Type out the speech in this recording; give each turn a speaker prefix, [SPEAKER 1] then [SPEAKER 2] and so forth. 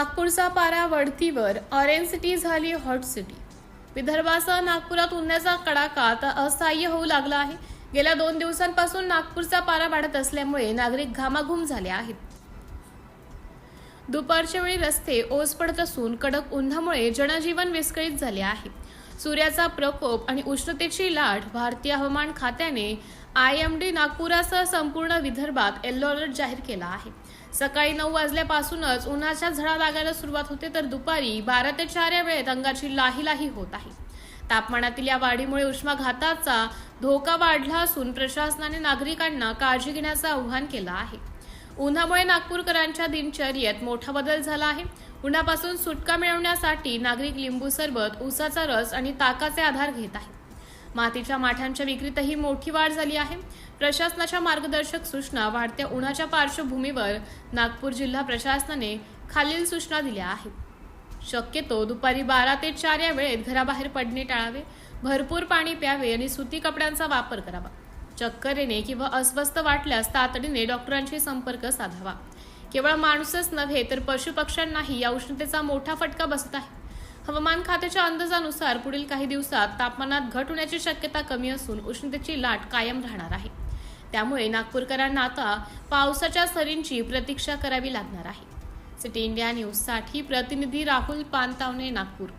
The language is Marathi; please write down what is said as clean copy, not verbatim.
[SPEAKER 1] नागपूरचा पारा वळतीवर, ऑरेंज सिटी झाली हॉट सिटी. विदर्भासह नागपुरात उन्हाचा कडाका आता असह्य होऊ लागला आहे. गेल्या 2 दिवसांपासून नागपूरचा पारा वाढत असल्यामुळे नागरिक घामाघूम झाले आहेत. दुपारच्या वेळी रस्ते ओस पडत असून कडक उन्हामुळे जनजीवन विस्कळीत झाले आहे. सूर्याचा प्रकोप आणि उष्णतेची लाट. भारतीय हवामान खात्याने IMD नागपुरासह संपूर्ण विदर्भात येलो अलर्ट जाहीर केला आहे. सकाळी 9 वाजल्यापासूनच उन्हाच्या झळा लागायला सुरुवात होते, तर दुपारी 12 ते 4 या वेळेत अंगाची लाही होत आहे. तापमानातील या वाढीमुळे उष्माघाताचा धोका वाढला असून प्रशासनाने नागरिकांना काळजी घेण्याचं आवाहन केलं आहे. उन्हामुळे नागपूरकरांच्या दिनचर्येत मोठा बदल झाला आहे. उन्हापासून सुटका मिळवण्यासाठी नागरिक लिंबू सरबत, ऊसाचा रस आणि ताकाचे आधार घेत आहेत. मातीच्या माठांच्या विक्रीतही मोठी वाढ झाली आहे. प्रशासनाच्या मार्गदर्शक सूचना. वाढत्या उन्हाच्या पार्श्वभूमीवर नागपूर जिल्हा प्रशासनाने खालील सूचना दिल्या आहेत. शक्यतो दुपारी 12 ते 4 या वेळेत घराबाहेर पडणे टाळावे. भरपूर पाणी प्यावे आणि सुती कपड्यांचा वापर करावा. चक्कर येणे किंवा अस्वस्थ वाटल्यास तातडीने डॉक्टरांशी संपर्क साधावा. केवळ माणूसच नव्हे तर पशुपक्ष्यांनाही या उष्णतेचा मोठा फटका बसत आहे. हवामान खात्याच्या अंदाजानुसार पुढील काही दिवसात तापमानात घट होण्याची शक्यता कमी असून उष्णतेची लाट कायम राहणार आहे. त्यामुळे नागपूरकरांना आता पावसाच्या सरींची प्रतीक्षा करावी लागणार आहे. सिटी इंडिया न्यूजसाठी प्रतिनिधी राहुल पानतावणे, नागपूर.